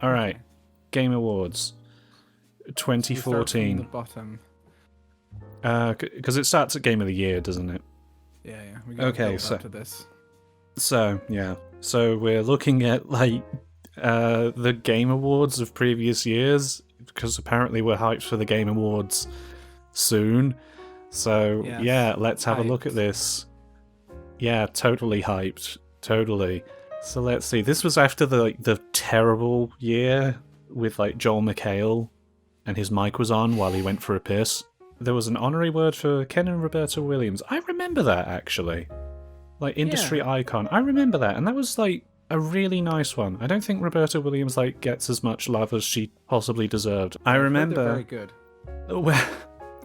All right. Game Awards So 2014. the bottom. Because it starts at Game of the Year, doesn't it? Yeah. We gotta Okay, build so up to this. yeah. So we're looking at the Game Awards of previous years because apparently we're hyped for the Game Awards soon. So Yes. yeah, let's have a look at Hyped. this. Yeah, totally hyped. Totally. So let's see. This was after the terrible year with Joel McHale and his mic was on while he went for a piss. There was an honorary word for Ken and Roberta Williams. I remember that actually. Industry icon. I remember that, and that was a really nice one. I don't think Roberta Williams gets as much love as she possibly deserved. I remember They're very good.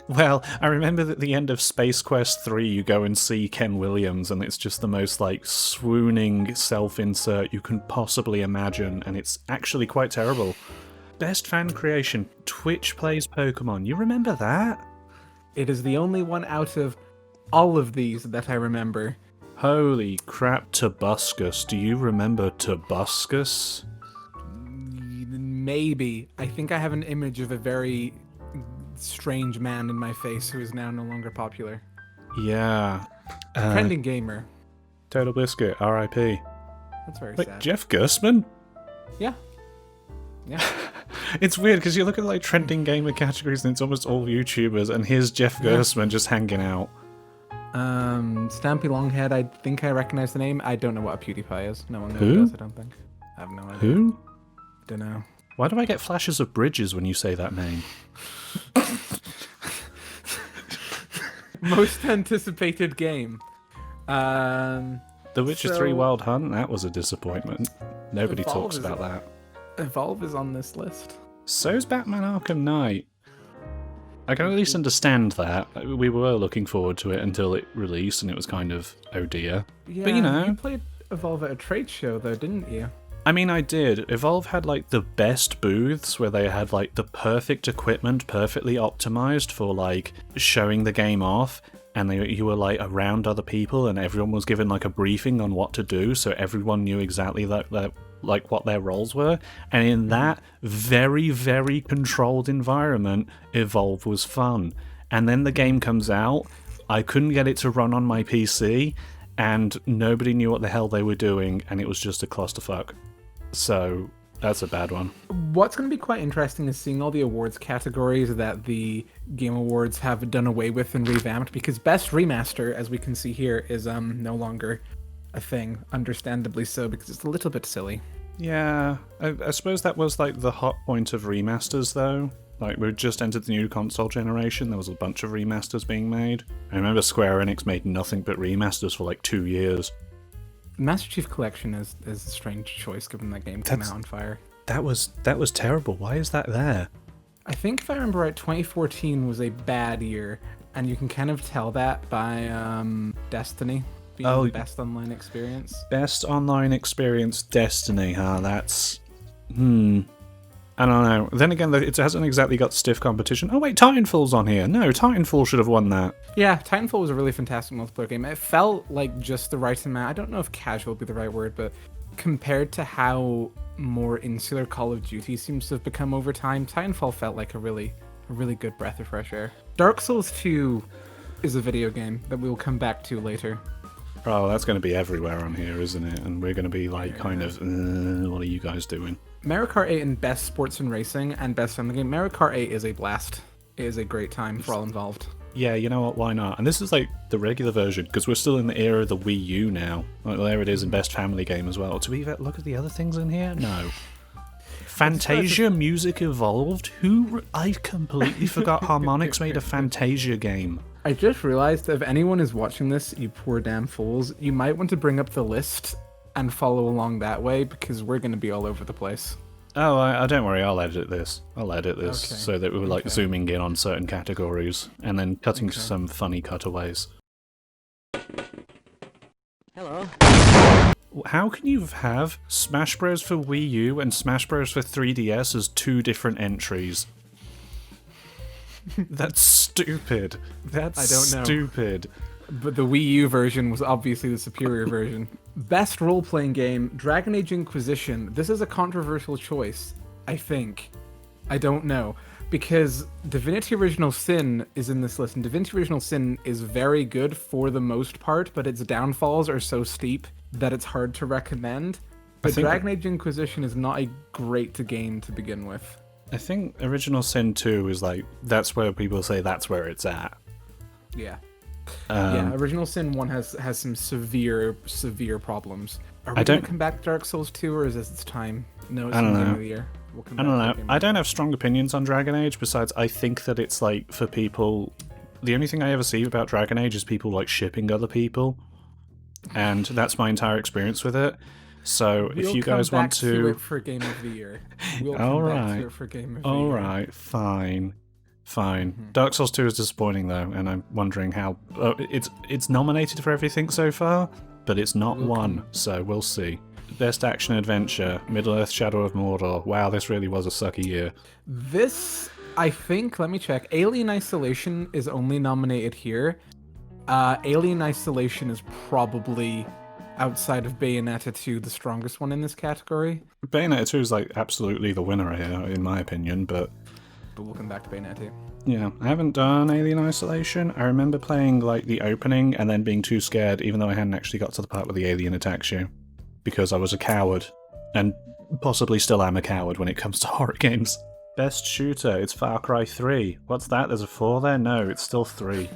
Well, I remember that at the end of Space Quest 3 you go and see Ken Williams and it's just the most swooning self-insert you can possibly imagine, and it's actually quite terrible. Best fan creation, Twitch plays Pokemon. You remember that? It is the only one out of all of these that I remember. Holy crap, Tobuscus. Do you remember Tobuscus? Maybe. I think I have an image of a very strange man in my face who is now no longer popular. Yeah. Trending gamer. Total Biscuit, R.I.P. That's very Wait, sad. Jeff Gersman? Yeah. It's weird because you look at trending gamer categories and it's almost all YouTubers, and here's Jeff Gersman just hanging out. Stampy Longhead, I think I recognize the name. I don't know what a PewDiePie is. No one Who? does, I don't think. I have no idea. Who? Don't know. Why do I get flashes of Bridges when you say that name? Most anticipated game. The Witcher 3 Wild Hunt? That was a disappointment. Nobody Evolve talks is about that. Evolve is on this list. So's Batman Arkham Knight. I can at least understand that. We were looking forward to it until it released and it was kind of, oh dear. Yeah, But you played Evolve at a trade show though, didn't you? I mean, I did. Evolve had the best booths where they had the perfect equipment, perfectly optimized for showing the game off, and you were around other people, and everyone was given a briefing on what to do, so everyone knew exactly what their roles were. And in that very, very controlled environment, Evolve was fun. And then the game comes out. I couldn't get it to run on my PC, and nobody knew what the hell they were doing, and it was just a clusterfuck. So that's a bad one. What's going to be quite interesting is seeing all the awards categories that the Game Awards have done away with and revamped, because Best Remaster, as we can see here, is no longer a thing, understandably so, because it's a little bit silly. Yeah, I suppose that was the hot point of remasters though. We just entered the new console generation, there was a bunch of remasters being made. I remember Square Enix made nothing but remasters for 2 years. Master Chief Collection is a strange choice given that game came out on fire. That was terrible. Why is that there? I think if I remember right, 2014 was a bad year, and you can kind of tell that by Destiny being the best online experience. Best online experience, Destiny, huh? That's... I don't know. Then again, it hasn't exactly got stiff competition. Oh wait, Titanfall's on here. No, Titanfall should have won that. Yeah, Titanfall was a really fantastic multiplayer game. It felt like just the right amount. I don't know if casual would be the right word, but compared to how more insular Call of Duty seems to have become over time, Titanfall felt like a really good breath of fresh air. Dark Souls 2 is a video game that we'll come back to later. Oh, that's going to be everywhere on here, isn't it? And we're going to be what are you guys doing? Mario Kart 8 in Best Sports and Racing and Best Family Game. Mario Kart 8 is a blast. It is a great time for all involved. Yeah, you know what, why not? And this is the regular version, because we're still in the era of the Wii U now. There it is in Best Family Game as well. Do we look at the other things in here? No. Fantasia Music Evolved? I completely forgot Harmonix made a Fantasia game. I just realized that if anyone is watching this, you poor damn fools, you might want to bring up the list and follow along that way, because we're going to be all over the place. Oh, I don't worry, I'll edit this. Okay. So that we're zooming in on certain categories and then cutting some funny cutaways. Hello. How can you have Smash Bros for Wii U and Smash Bros for 3DS as two different entries? That's stupid. That's I don't know. Stupid. But the Wii U version was obviously the superior version. Best role-playing game, Dragon Age Inquisition. This is a controversial choice. I think. I don't know. Because Divinity Original Sin is in this list, and Divinity Original Sin is very good for the most part, but its downfalls are so steep that it's hard to recommend. But Dragon Age Inquisition is not a great game to begin with. I think Original Sin 2 is like, that's where people say that's where it's at. Yeah. Yeah, Original Sin 1 has some severe problems. Are we going to come back to Dark Souls 2, or is this its time? No, it's the end of the year. I don't know. I don't have strong opinions on Dragon Age, besides I think that it's like, for people... The only thing I ever see about Dragon Age is people like shipping other people. And that's my entire experience with it. So if you guys want to... We'll come back to it for Game of the Year. We'll come back to it for Game of the Year. Alright, fine. Mm-hmm. Dark Souls 2 is disappointing though, and I'm wondering how... it's nominated for everything so far, but it's not won, so we'll see. Best Action Adventure, Middle-earth: Shadow of Mordor. Wow, this really was a sucky year. This, I think, let me check. Alien Isolation is only nominated here. Alien Isolation is probably, outside of Bayonetta 2, the strongest one in this category. Bayonetta 2 is like absolutely the winner here, in my opinion, but we'll come back to Bayonetta. Yeah, I haven't done Alien Isolation. I remember playing like the opening and then being too scared, even though I hadn't actually got to the part where the alien attacks you. Because I was a coward, and possibly still am a coward when it comes to horror games. Best shooter, it's Far Cry 3. What's that? There's a 4 there? No, it's still 3.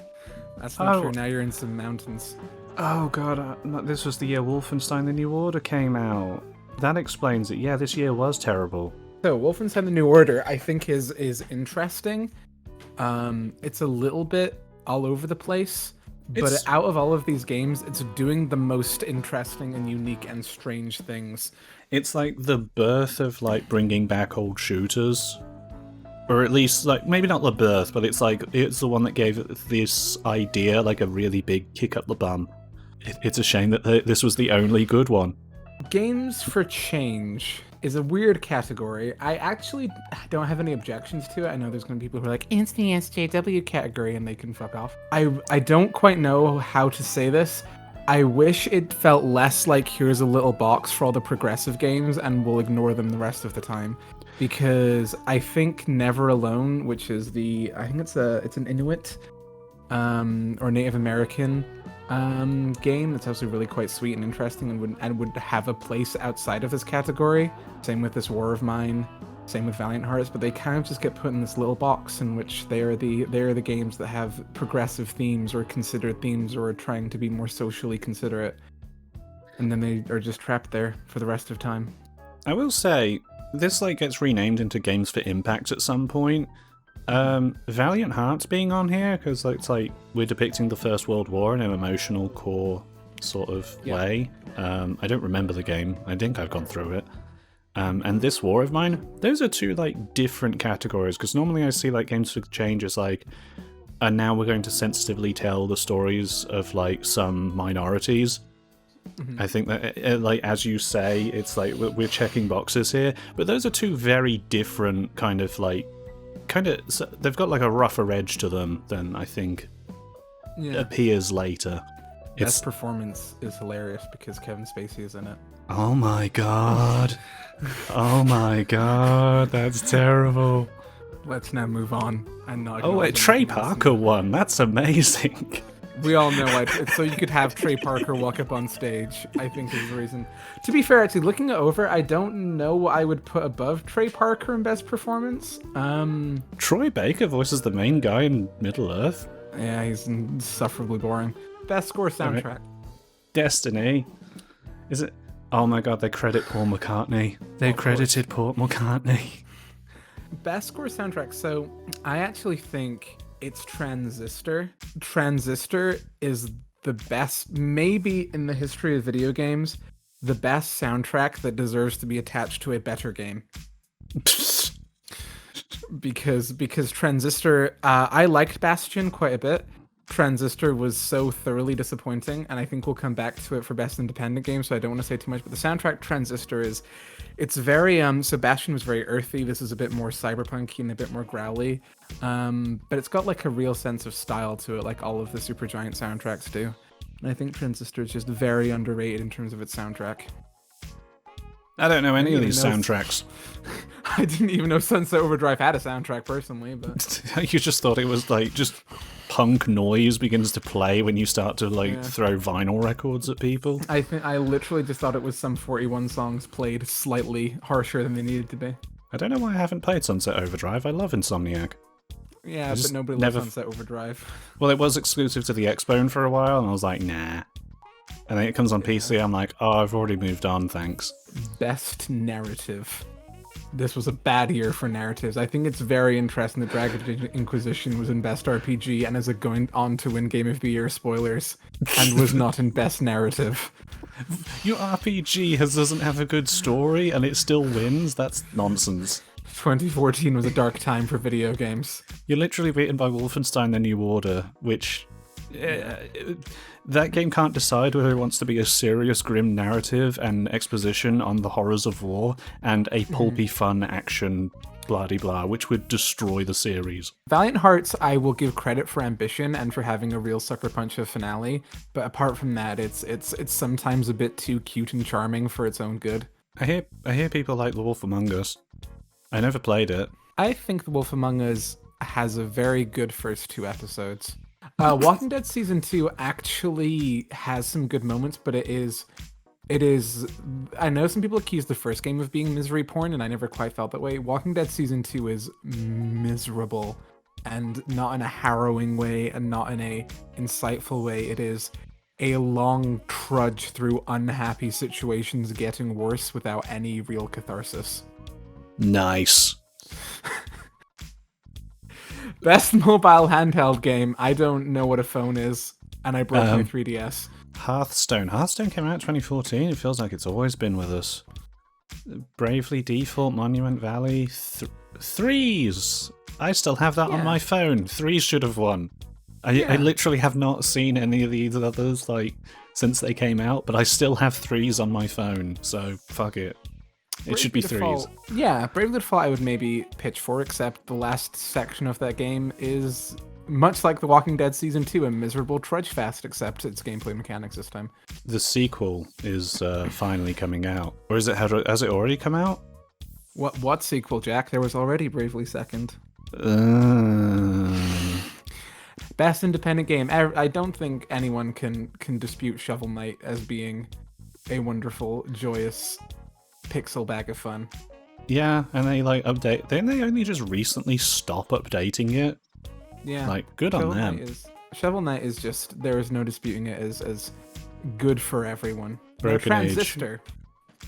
That's not true, now you're in some mountains. Oh god, this was the year Wolfenstein: The New Order came out. That explains it. Yeah, this year was terrible. So, Wolfenstein: The New Order, I think is interesting. It's a little bit all over the place. But out of all of these games, it's doing the most interesting and unique and strange things. It's like the birth of like bringing back old shooters. Or at least, like, maybe not the birth, but it's like, it's the one that gave this idea like a really big kick up the bum. It's a shame that this was the only good one. Games for Change is a weird category. I actually don't have any objections to it. I know there's going to be people who are like, it's the SJW category, and they can fuck off. I don't quite know how to say this. I wish it felt less like here's a little box for all the progressive games and we'll ignore them the rest of the time. Because I think Never Alone, which is I think it's an Inuit or Native American game that's also really quite sweet and interesting and would have a place outside of this category. Same with this War of Mine, same with Valiant Hearts, but they kind of just get put in this little box in which they are the games that have progressive themes or considered themes or are trying to be more socially considerate. And then they are just trapped there for the rest of time. I will say, this like gets renamed into Games for Impact at some point. Valiant Hearts being on here, because it's like we're depicting the First World War in an emotional core sort of way. I don't remember the game. I think I've gone through it. And this War of Mine, those are two like different categories, because normally I see like Games for Change as like, and now we're going to sensitively tell the stories of like some minorities. Mm-hmm. I think that, like, as you say, it's like we're checking boxes here, but those are two very different kind of, they've got like a rougher edge to them than I think appears later. Best performance is hilarious because Kevin Spacey is in it. Oh my god. Oh my god, that's terrible. Let's now move on and not. Oh wait, Trey Parker won. That's amazing. We all know it's so you could have Trey Parker walk up on stage, I think is the reason. To be fair, actually, looking it over, I don't know what I would put above Trey Parker in best performance. Troy Baker voices the main guy in Middle-earth. Yeah, he's insufferably boring. Best score soundtrack. Right. Destiny. Is it? Oh my god, they credit Paul McCartney. They credited Paul McCartney. Best score soundtrack. So, I actually think it's Transistor. Transistor is the best, maybe in the history of video games, the best soundtrack that deserves to be attached to a better game. because Transistor, I liked Bastion quite a bit. Transistor was so thoroughly disappointing, and I think we'll come back to it for best independent game, so I don't want to say too much, but the soundtrack Transistor it's very so Bastion was very earthy. This is a bit more cyberpunky and a bit more growly, but it's got like a real sense of style to it, like all of the Supergiant soundtracks do. And I think Transistor is just very underrated in terms of its soundtrack. I don't know any of these soundtracks. I didn't even know Sunset Overdrive had a soundtrack personally, but You just thought it was like just punk noise begins to play when you start to like Yeah. throw vinyl records at people. I literally just thought it was some 41 songs played slightly harsher than they needed to be. I don't know why I haven't played Sunset Overdrive. I love Insomniac. Yeah, just but nobody never loves Sunset Overdrive. Well, it was exclusive to the Xbone for a while, and I was like, nah. And then it comes on PC, I'm like, oh, I've already moved on, thanks. Best narrative. This was a bad year for narratives. I think it's very interesting that Dragon Age Inquisition was in Best RPG and is going on to win Game of the Year, spoilers, and was not in Best Narrative. Your RPG doesn't have a good story, and it still wins? That's nonsense. 2014 was a dark time for video games. You're literally beaten by Wolfenstein The New Order, which... that game can't decide whether it wants to be a serious, grim narrative and exposition on the horrors of war and a pulpy, fun action blah-de-blah, which would destroy the series. Valiant Hearts, I will give credit for ambition and for having a real sucker punch of finale, but apart from that, it's sometimes a bit too cute and charming for its own good. I hear people like The Wolf Among Us. I never played it. I think The Wolf Among Us has a very good first 2 episodes. Walking Dead Season 2 actually has some good moments, but it is... I know some people accuse the first game of being misery porn, and I never quite felt that way. Walking Dead Season 2 is miserable, and not in a harrowing way, and not in a insightful way. It is a long trudge through unhappy situations getting worse without any real catharsis. Nice. Best mobile handheld game. I don't know what a phone is, and I broke my 3DS. Hearthstone. Hearthstone came out in 2014. It feels like it's always been with us. Bravely Default, Monument Valley, Threes. I still have that on my phone. Threes should have won. I literally have not seen any of these others like since they came out, but I still have Threes on my phone, so fuck it. It should be Threes. Yeah, Bravely Default I would maybe pitch for, except the last section of that game is much like The Walking Dead Season 2, a miserable trudge fest, except it's gameplay mechanics this time. The sequel is finally coming out. Or is it has it already come out? What sequel, Jack? There was already Bravely Second. Best independent game. I don't think anyone can dispute Shovel Knight as being a wonderful, joyous pixel bag of fun. Yeah, and they like update. Didn't they only just recently stop updating it? Yeah, like good Shovel on them. Shovel Knight is just, there is no disputing it as good for everyone. Broken Transistor.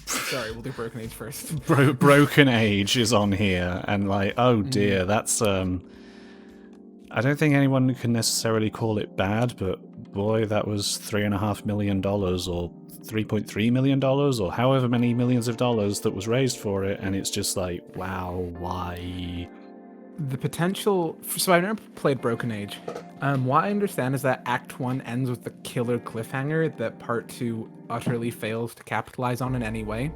Sorry, we'll do Broken Age first. Broken Age is on here, and like, oh dear, that's I don't think anyone can necessarily call it bad, but boy, that was $3.5 million or $3.3 million or however many millions of dollars that was raised for it, and it's just like, wow, why? The potential... So I've never played Broken Age. What I understand is that Act 1 ends with the killer cliffhanger that Part 2 utterly fails to capitalize on in any way.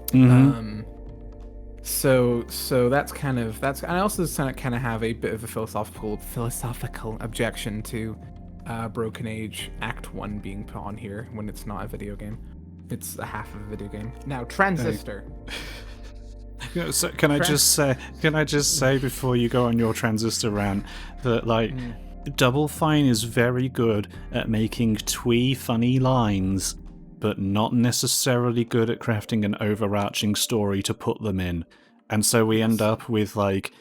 Mm-hmm. So that's kind of... I also kind of have a bit of a philosophical objection to Broken Age Act 1 being put on here when it's not a video game. It's a half of a video game. Now, Transistor. So can I just say before you go on your Transistor rant that like Double Fine is very good at making twee funny lines, but not necessarily good at crafting an overarching story to put them in. And so we end up with like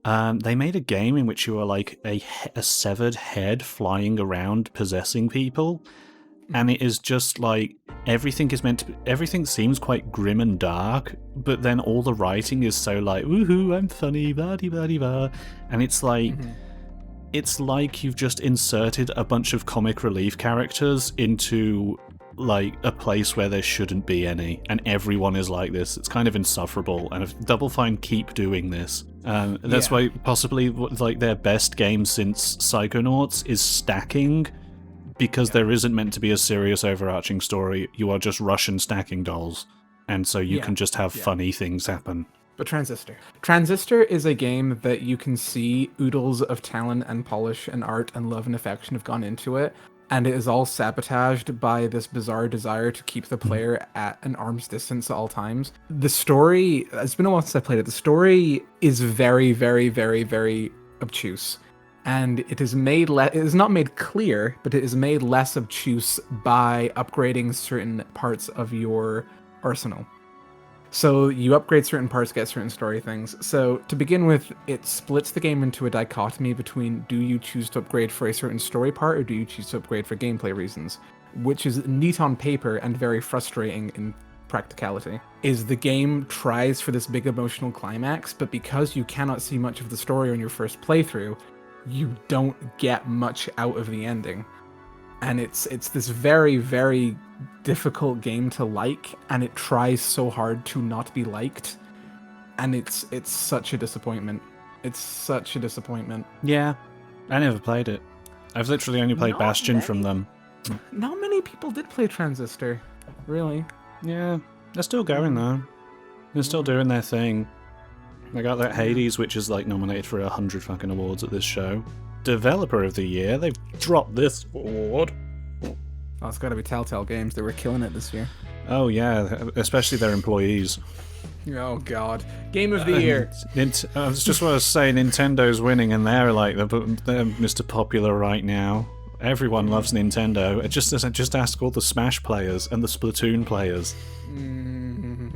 they made a game in which you were like a severed head flying around possessing people. And it is just like everything seems quite grim and dark, but then all the writing is so like, woohoo, I'm funny, blah-de-blah-de-blah. And it's like, it's like you've just inserted a bunch of comic relief characters into like a place where there shouldn't be any, and everyone is like this. It's kind of insufferable, and if Double Fine keep doing this, that's why possibly like their best game since Psychonauts is Stacking. Because there isn't meant to be a serious overarching story, you are just Russian stacking dolls. And so you can just have funny things happen. But Transistor. Transistor is a game that you can see oodles of talent and polish and art and love and affection have gone into it. and it is all sabotaged by this bizarre desire to keep the player at an arm's distance at all times. The story, it's been a while since I played it, the story is very, very, very, very obtuse. And it is made it is not made clear, but it is made less obtuse by upgrading certain parts of your arsenal. So you upgrade certain parts, get certain story things. So to begin with, it splits the game into a dichotomy between do you choose to upgrade for a certain story part or do you choose to upgrade for gameplay reasons, which is neat on paper and very frustrating in practicality. Is the game tries for this big emotional climax, but because you cannot see much of the story on your first playthrough, you don't get much out of the ending. And it's this very, very difficult game to like, and it tries so hard to not be liked, and it's such a disappointment. It's such a disappointment. Yeah, I never played it. I've literally only played Bastion from them. Not many people did play Transistor, really. Yeah, they're still going though. They're still doing their thing. They got that Hades, which is like nominated for 100 fucking awards at this show. Developer of the Year, they've dropped this award. Oh, it's got to be Telltale Games. They were killing it this year. Oh yeah, especially their employees. Oh god, Game of the Year. I was just want to say Nintendo's winning, and they're like they're Mr. Popular right now. Everyone loves Nintendo. Just ask all the Smash players and the Splatoon players.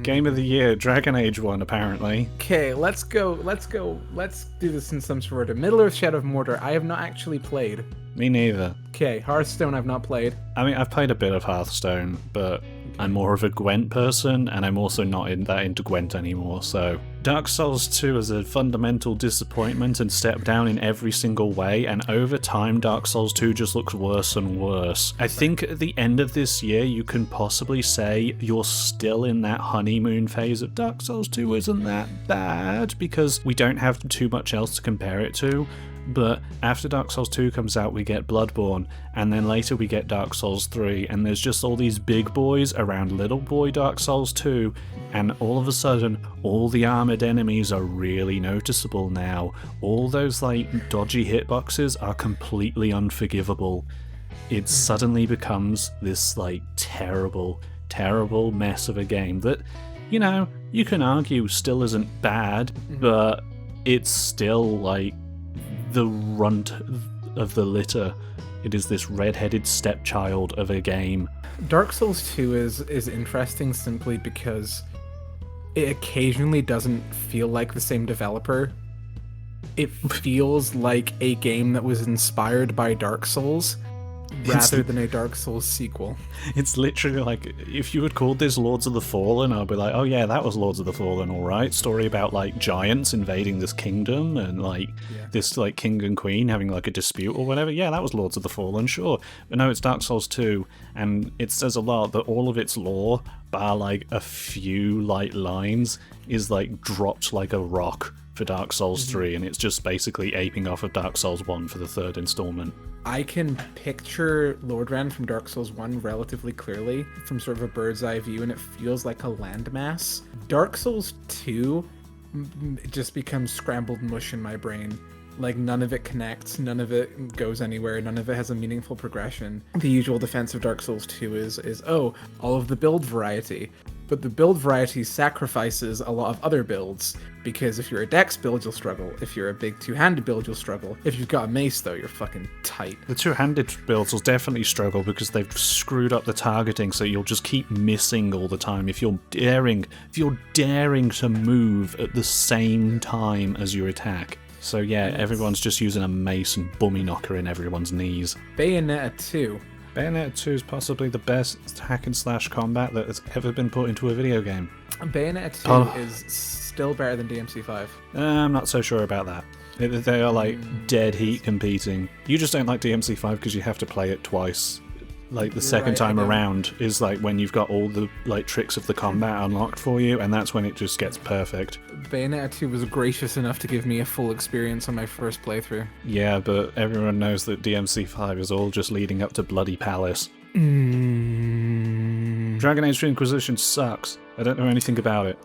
Game of the Year, Dragon Age won apparently. Okay, let's go. Let's do this in some sort of Middle Earth: Shadow of Mordor. I have not actually played. Me neither. Okay, Hearthstone I've not played. I mean, I've played a bit of Hearthstone, but I'm more of a Gwent person, and I'm also not into Gwent anymore, so... Dark Souls 2 is a fundamental disappointment and step down in every single way, and over time Dark Souls 2 just looks worse and worse. I think at the end of this year you can possibly say you're still in that honeymoon phase of Dark Souls 2 isn't that bad, because we don't have too much else to compare it to. But after Dark Souls 2 comes out, we get Bloodborne, and then later we get Dark Souls 3, and there's just all these big boys around little boy Dark Souls 2, and all of a sudden, all the armored enemies are really noticeable now. All those, like, dodgy hitboxes are completely unforgivable. It suddenly becomes this, like, terrible, terrible mess of a game that, you know, you can argue still isn't bad, but it's still, like, the runt of the litter. It is this red-headed stepchild of a game. Dark Souls 2 is interesting simply because it occasionally doesn't feel like the same developer. It feels like a game that was inspired by Dark Souls rather than a Dark Souls sequel. It's literally like, if you had called this Lords of the Fallen, I'd be like, oh yeah, that was Lords of the Fallen, alright. Story about, like, giants invading this kingdom, and, like, this, like, king and queen having, like, a dispute or whatever. Yeah, that was Lords of the Fallen, sure. But no, it's Dark Souls 2, and it says a lot that all of its lore, bar, like, a few light lines, is, like, dropped like a rock for Dark Souls 3, and it's just basically aping off of Dark Souls 1 for the third installment. I can picture Lordran from Dark Souls 1 relatively clearly from sort of a bird's eye view, and it feels like a landmass. Dark Souls 2 just becomes scrambled mush in my brain. Like, none of it connects, none of it goes anywhere, none of it has a meaningful progression. The usual defense of Dark Souls 2 is all of the build variety. But the build variety sacrifices a lot of other builds, because if you're a dex build, you'll struggle. If you're a big two-handed build, you'll struggle. If you've got a mace, though, you're fucking tight. The two-handed builds will definitely struggle because they've screwed up the targeting, so you'll just keep missing all the time. If you're daring to move at the same time as your attack. So yeah, everyone's just using a mace and bummy knocker in everyone's knees. Bayonetta 2. Bayonetta 2 is possibly the best hack-and-slash combat that has ever been put into a video game. Bayonetta 2 is still better than DMC5. I'm not so sure about that. They are like dead heat competing. You just don't like DMC5 because you have to play it twice. Like the second time around is like when you've got all the like tricks of the combat unlocked for you, and that's when it just gets perfect. Bayonetta 2 was gracious enough to give me a full experience on my first playthrough. Yeah, but everyone knows that DMC5 is all just leading up to Bloody Palace. Dragon Age Inquisition sucks. I don't know anything about it.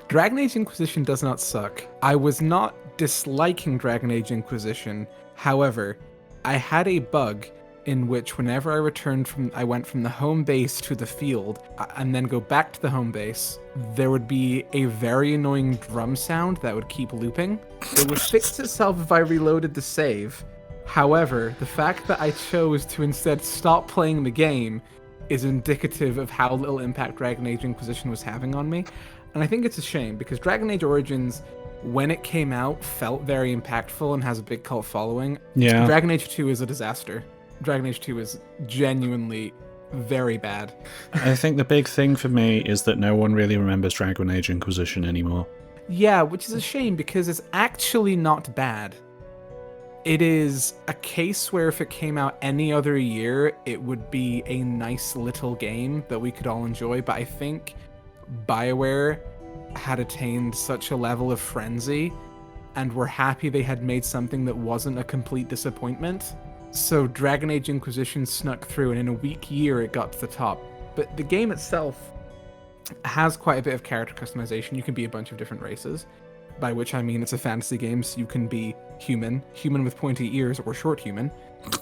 Dragon Age Inquisition does not suck. I was not disliking Dragon Age Inquisition. However, I had a bug in which whenever I went from the home base to the field and then go back to the home base, there would be a very annoying drum sound that would keep looping. It would fix itself if I reloaded the save. However, the fact that I chose to instead stop playing the game is indicative of how little impact Dragon Age Inquisition was having on me. And I think it's a shame, because Dragon Age Origins, when it came out, felt very impactful and has a big cult following. Yeah. Dragon Age 2 is a disaster. Dragon Age 2 is genuinely very bad. I think the big thing for me is that no one really remembers Dragon Age Inquisition anymore. Yeah, which is a shame, because it's actually not bad. It is a case where if it came out any other year, it would be a nice little game that we could all enjoy, but I think BioWare had attained such a level of frenzy and were happy they had made something that wasn't a complete disappointment. So Dragon Age Inquisition snuck through, and in a weak year it got to the top. But the game itself has quite a bit of character customization. You can be a bunch of different races, by which I mean it's a fantasy game, so you can be human with pointy ears, or short human.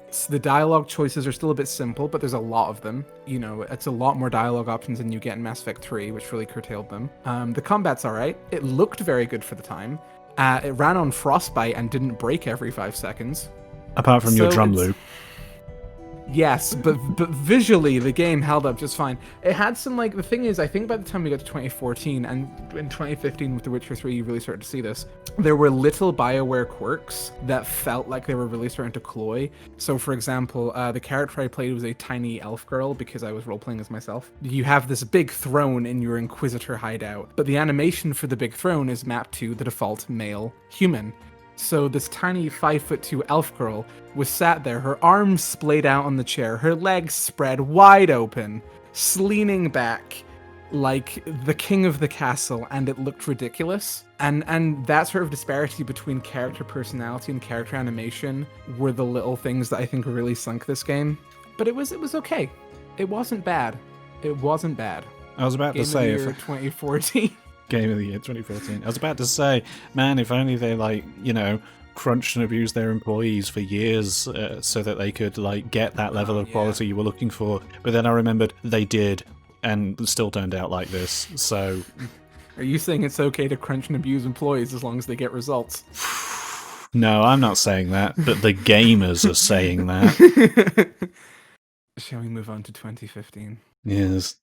So the dialogue choices are still a bit simple, but there's a lot of them. You know, it's a lot more dialogue options than you get in Mass Effect 3, which really curtailed them. The combat's alright. It looked very good for the time. It ran on Frostbite and didn't break every 5 seconds. Apart from your drum loop. Yes, but visually the game held up just fine. It had some, like, the thing is, I think by the time we got to 2014, and in 2015 with The Witcher 3 you really started to see this, there were little BioWare quirks that felt like they were really starting to cloy. So for example, the character I played was a tiny elf girl, because I was role-playing as myself. You have this big throne in your Inquisitor hideout, but the animation for the big throne is mapped to the default male human. So this tiny 5'2" elf girl was sat there, her arms splayed out on the chair, her legs spread wide open, leaning back like the king of the castle, and it looked ridiculous. And that sort of disparity between character personality and character animation were the little things that I think really sunk this game. But it was okay. It wasn't bad. It wasn't bad. I was about Game to say, of the year 2014. Game of the Year 2014. I was about to say, man, if only they, like, you know, crunched and abused their employees for years so that they could, like, get that level of quality you were looking for. But then I remembered they did, and still turned out like this, so... Are you saying it's okay to crunch and abuse employees as long as they get results? No, I'm not saying that, but the gamers are saying that. Shall we move on to 2015? Yes.